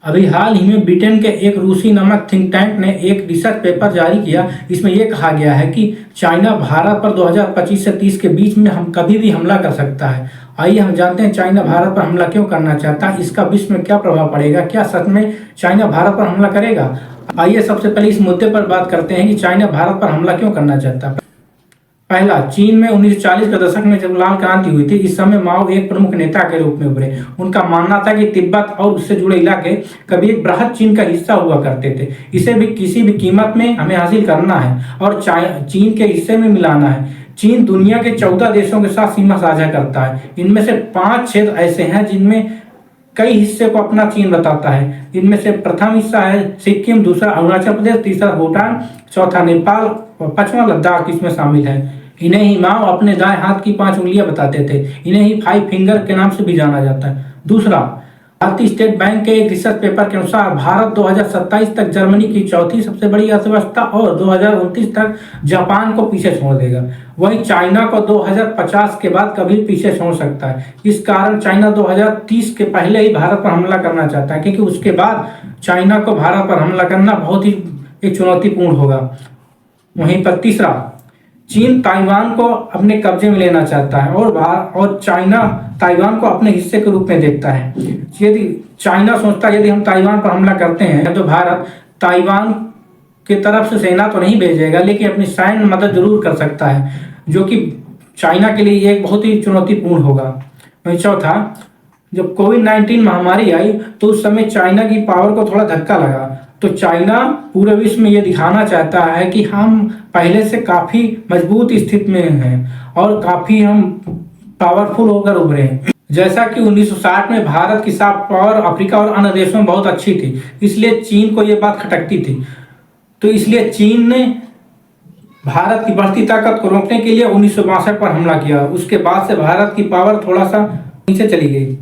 अभी हाल ही में ब्रिटेन के एक रूसी नमक थिंक टैंक ने एक रिसर्च पेपर जारी किया। इसमें यह कहा गया है कि चाइना भारत पर 2025 से 30 के बीच में हम कभी भी हमला कर सकता है। आइए हम जानते हैं चाइना भारत पर हमला क्यों करना चाहता है, इसका विश्व में क्या प्रभाव पड़ेगा, क्या सच में चाइना भारत पर हमला करेगा। आइए सबसे पहले इस मुद्दे पर बात करते हैं कि चाइना भारत पर हमला क्यों करना चाहता है। पहला, चीन में 1940 के दशक में जब लाल क्रांति हुई थी, इस समय माओ एक प्रमुख नेता के रूप में उभरे। उनका मानना था कि तिब्बत और उससे जुड़े इलाके कभी एक बृहद चीन का हिस्सा हुआ करते थे। इसे भी किसी भी कीमत में हमें हासिल करना है और चीन के हिस्से में मिलाना है। चीन दुनिया के 14 देशों के साथ सीमा साझा करता है। इनमें से 5 क्षेत्र ऐसे हैं जिनमें कई हिस्से को अपना चीन बताता है। इनमें से प्रथम हिस्सा है सिक्किम, दूसरा अरुणाचल प्रदेश, तीसरा भूटान, चौथा नेपाल और 5वां लद्दाख इसमें शामिल है। इन्हें ही माओ अपने दाएं हाथ की 5 उंगलियां बताते थे। इन्हें ही 5 फिंगर के नाम से भी जाना जाता है। दूसरा, भारतीय स्टेट बैंक के एक रिसर्च पेपर के अनुसार भारत 2027 तक जर्मनी की चौथी सबसे बड़ी अर्थव्यवस्था और 2029 तक जापान को पीछे छोड़ देगा। वहीं चाइना को 2050 के बाद कभी पीछे छोड़ सकता है। इस कारण चाइना 2030 के पहले ही भारत पर हमला करना चाहता है, क्योंकि उसके बाद चाइना को भारत पर हमला करना बहुत ही एक चुनौतीपूर्ण होगा। वहीं पर तीसरा, चीन ताइवान को अपने कब्जे में लेना चाहता है और चाइना ताइवान को अपने हिस्से के रूप में देखता है। यदि चाइना सोचता है यदि हम ताइवान पर हमला करते हैं तो भारत ताइवान की तरफ से सेना तो नहीं भेजेगा, लेकिन अपनी सैन्य मदद जरूर कर सकता है, जो कि चाइना के लिए एक बहुत ही चुनौतीपूर्ण होगा। वहीं चौथा, जब कोविड-19 महामारी आई तो उस समय चाइना की पावर को थोड़ा धक्का लगा। तो चाइना पूरे विश्व में ये दिखाना चाहता है कि हम पहले से काफी मजबूत स्थिति में हैं और काफी हम पावरफुल होकर उभरे हैं। जैसा कि 1960 में भारत की सॉफ्ट पावर अफ्रीका और अन्य देशों में बहुत अच्छी थी, इसलिए चीन को ये बात खटकती थी। तो इसलिए चीन ने भारत की बढ़ती ताकत को रोकने के लिए 1962 पर हमला किया। उसके बाद से भारत की पावर थोड़ा सा नीचे चली गई।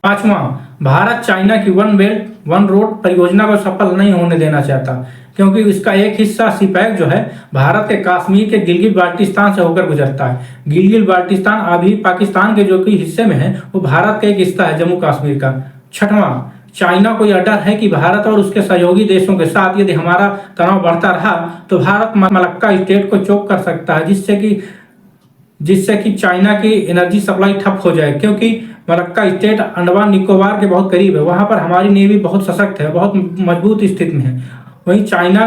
पांचवा, भारत चाइना की वन बेल्ट वन रोड परियोजना को सफल नहीं होने देना चाहता, क्योंकि इसका एक हिस्सा सिपैक जो है भारत के कश्मीर के गिलगित बाल्टिस्तान से होकर गुजरता है। गिलगित बाल्टिस्तान अभी पाकिस्तान के जो कि हिस्से में है, वो भारत का एक हिस्सा है, जम्मू कश्मीर का। छठवां, चाइना को यह डर है कि भारत और उसके सहयोगी देशों के साथ यदि हमारा तनाव बढ़ता रहा तो भारत मलक्का स्टेट को चोक कर सकता है, जिससे कि चाइना की एनर्जी सप्लाई ठप हो जाए, क्योंकि मलक्का स्टेट अंडमान निकोबार के बहुत करीब है। वहां पर हमारी नेवी बहुत सशक्त है, बहुत मजबूत स्थिति में है। वहीं चाइना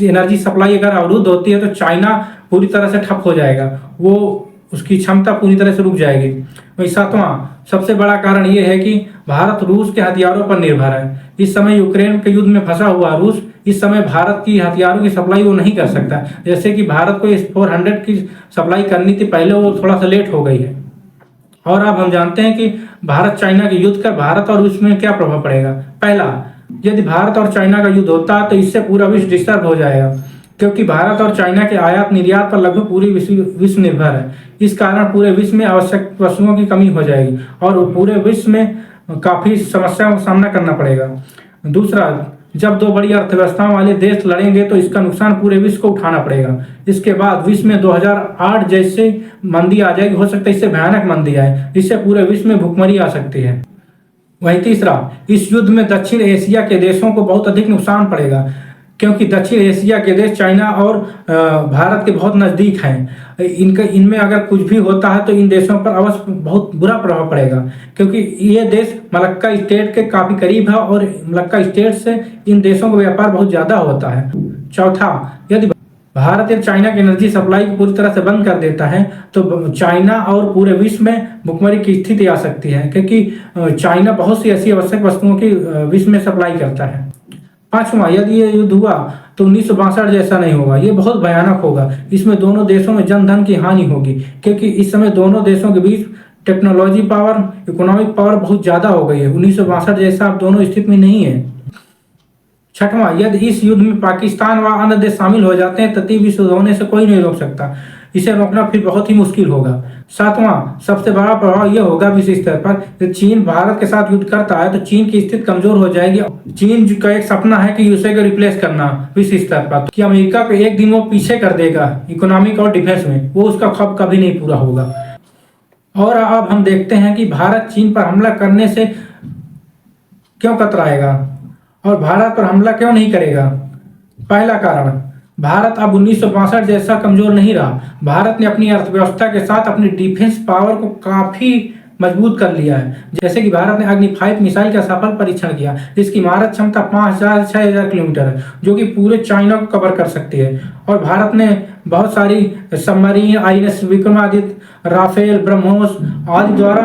एनर्जी सप्लाई अगर अवरुद्ध होती है तो चाइना पूरी तरह से ठप हो जाएगा, वो उसकी क्षमता पूरी तरह से रुक जाएगी। वहीं सातवां, सबसे बड़ा कारण यह है कि भारत रूस के हथियारों पर निर्भर है। इस समय यूक्रेन के युद्ध में फंसा हुआ रूस इस समय भारत की हथियारों की सप्लाई वो नहीं कर सकता। जैसे कि भारत को S-400 की सप्लाई करनी थी पहले, वो थोड़ा सा लेट हो गई है। और अब हम जानते हैं कि भारत चाइना के युद्ध का भारत और रूस में क्या प्रभाव पड़ेगा। पहला, यदि भारत और चाइना का युद्ध होता है तो इससे पूरा विश्व डिस्टर्ब हो जाएगा, क्योंकि भारत और चाइना के आयात निर्यात पर लगभग पूरी विश्व निर्भर है। इस कारण पूरे विश्व में आवश्यक वस्तुओं की कमी हो जाएगी और पूरे विश्व में काफी समस्याओं का सामना करना पड़ेगा। दूसरा, जब 2 बड़ी अर्थव्यवस्थाओं वाले देश लड़ेंगे तो इसका नुकसान पूरे विश्व को उठाना पड़ेगा। इसके बाद विश्व में 2008 जैसे मंदी आ जाएगी, हो सकता है इससे भयानक मंदी आए, जिससे पूरे विश्व में भुखमरी आ सकती है। वहीं तीसरा, इस युद्ध में दक्षिण एशिया के देशों को बहुत अधिक नुकसान पड़ेगा, क्योंकि दक्षिण एशिया के देश चाइना और भारत के बहुत नज़दीक हैं। इनमें अगर कुछ भी होता है तो इन देशों पर अवश्य बहुत बुरा प्रभाव पड़ेगा, क्योंकि ये देश मलक्का स्टेट के काफ़ी करीब है और मलक्का स्टेट से इन देशों का व्यापार बहुत ज़्यादा होता है। चौथा, यदि भारत या चाइना की एनर्जी सप्लाई को पूरी तरह से बंद कर देता है तो चाइना और पूरे विश्व में भुखमरी की स्थिति आ सकती है, क्योंकि चाइना बहुत सी ऐसी आवश्यक वस्तुओं की विश्व में सप्लाई करता है। पांचवा, यदि ये युद्ध हुआ तो 1962 जैसा नहीं होगा, ये बहुत भयानक होगा। इसमें दोनों देशों में जन धन की हानि होगी, क्योंकि इस समय दोनों देशों के बीच टेक्नोलॉजी पावर, इकोनॉमिक पावर बहुत ज्यादा हो गई है। 1962 जैसा अब दोनों स्थिति में नहीं है। छठवां, यदि इस युद्ध में पाकिस्तान व अन्य देश शामिल हो जाते हैं तो तृतीय विश्व युद्ध होने से कोई नहीं रोक सकता। इसे रोकना फिर बहुत ही मुश्किल होगा। सातवां, सबसे बड़ा प्रभाव यह होगा विश्व स्तर पर, जब चीन भारत के साथ युद्ध करता है तो चीन की स्थिति कमजोर हो जाएगी। चीन का एक सपना है कि यूएसए को रिप्लेस करना विश्व स्तर पर, कि अमेरिका को एक दिन वो पीछे कर देगा इकोनॉमिक और डिफेंस में, वो उसका ख्वाब कभी नहीं पूरा होगा। और अब हम देखते हैं कि भारत चीन पर हमला करने से क्यों कतराएगा और भारत पर हमला क्यों नहीं करेगा? पहला कारण, भारत अब 1962 जैसा कमजोर नहीं रहा। भारत ने अपनी अर्थव्यवस्था के साथ अपनी डिफेंस पावर को काफी मजबूत कर लिया है। जैसे कि भारत ने अग्नि 5 मिसाइल का सफल परीक्षण किया, जिसकी मारक क्षमता 5000 से 6000 किलोमीटर है, जो कि पूरे चाइना को कवर कर सकती है। और भारत ने बहुत सारी submarine, INS Vikramaditya, Rafale, BrahMos आदि द्वारा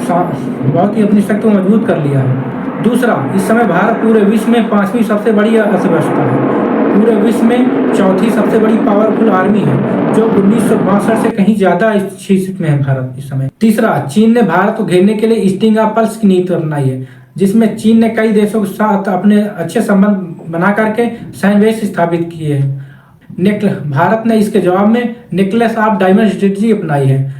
बहुत ही अपनी शक्ति को मजबूत कर लिया है। दूसरा, इस समय भारत पूरे विश्व में 5वीं सबसे बड़ी अर्थव्यवस्था है, पूरे विश्व में 4थी सबसे बड़ी पावरफुल आर्मी है, जो 1962 से कहीं ज्यादा स्थिति में है भारत इस समय। तीसरा, चीन ने भारत को घेरने के लिए स्टिंग ऑफ पल्स की नीति अपनाई है, जिसमें चीन ने कई देशों के साथ अपने अच्छे संबंध बना करके सैन्य बेस स्थापित किए हैं। भारत ने इसके जवाब में नेकलेस ऑफ डायमंड स्ट्रेटजी अपनाई है।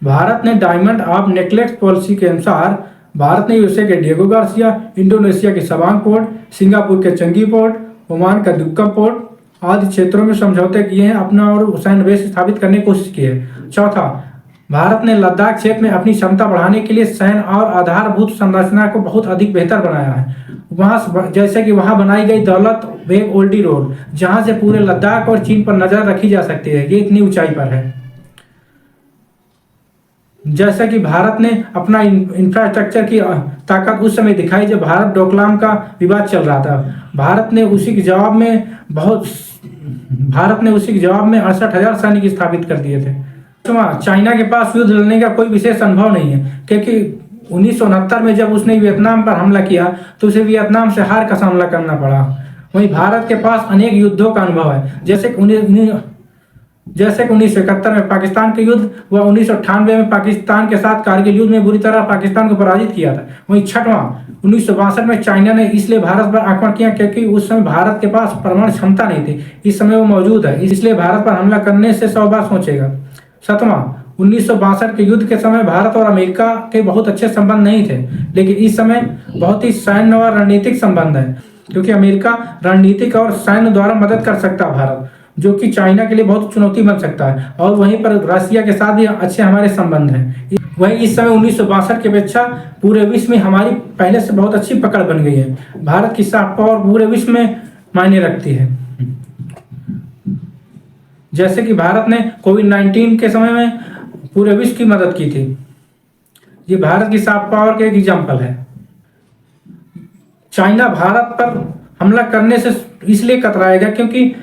भारत ने डायमंड ऑफ नेकलेस पॉलिसी के अनुसार भारत ने यूएसए के डिएगो गार्सिया, इंडोनेशिया के सबांग पोर्ट, सिंगापुर के चंगी पोर्ट, ओमान का दुक्का पोर्ट आदि क्षेत्रों में समझौते किए हैं, अपना और सैन्य बेस स्थापित करने की कोशिश की है। चौथा, भारत ने लद्दाख क्षेत्र में अपनी क्षमता बढ़ाने के लिए सैन्य और आधारभूत संरचना को बहुत अधिक बेहतर बनाया है। वहाँ जैसे कि वहाँ बनाई गई दौलत बेग ओल्डी रोड, जहाँ से पूरे लद्दाख और चीन पर नजर रखी जा सकती है, ये इतनी ऊंचाई पर है। जैसा कि भारत ने अपना इंफ्रास्ट्रक्चर की ताकत उस समय दिखाई जब भारत डोकलाम का विवाद चल रहा था। भारत ने उसी के जवाब में 68,000 सैनिक स्थापित कर दिए थे। चाइना के पास युद्ध लड़ने का कोई विशेष अनुभव नहीं है, क्योंकि 1969 में जब उसने वियतनाम पर हमला किया तो उसे वियतनाम से हार का सामना करना पड़ा। वहीं भारत के पास अनेक युद्धों का अनुभव है, जैसे कि 1971 में पाकिस्तान के युद्ध व 1998 में पाकिस्तान के साथ कारगिल युद्ध में बुरी तरह पाकिस्तान को पराजित किया था। वहीं छठवां, 1962 में चाइना ने इसलिए भारत पर आक्रमण किया क्योंकि उस समय भारत के पास परमाणु क्षमता नहीं थी। इस समय वो मौजूद है, इसलिए भारत पर हमला करने से 100 बार सोचेगा। सातवां, 1962 के युद्ध के समय भारत और अमेरिका के बहुत अच्छे संबंध नहीं थे, लेकिन इस समय बहुत ही सैन्य और रणनीतिक संबंध है, क्योंकि अमेरिका रणनीतिक और सैन्य द्वारा मदद कर सकता है भारत, जो कि चाइना के लिए बहुत चुनौती बन सकता है। और वहीं पर रशिया के साथ भी अच्छे हमारे संबंध हैं। वहीं इस समय 1962 की अपेक्षा पूरे विश्व में हमारी पहले से बहुत अच्छी पकड़ बन गई है। भारत की सॉफ्ट पावर पूरे विश्व में मायने रखती है। जैसे कि भारत ने कोविड-19 के समय में पूरे विश्व की मदद की थी। ये भारत की सॉफ्ट पावर के एक एग्जाम्पल है। चाइना भारत पर हमला करने से इसलिए कतराएगा क्योंकि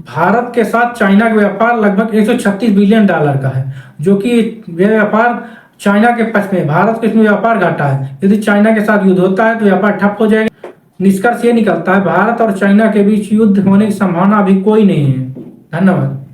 भारत के साथ चाइना का व्यापार लगभग 136 बिलियन डॉलर का है, जो कि व्यापार चाइना के पक्ष में, भारत को इसमें व्यापार घाटा है। यदि चाइना के साथ युद्ध होता है तो व्यापार ठप हो जाएगा। निष्कर्ष ये निकलता है, भारत और चाइना के बीच युद्ध होने की संभावना अभी कोई नहीं है। धन्यवाद।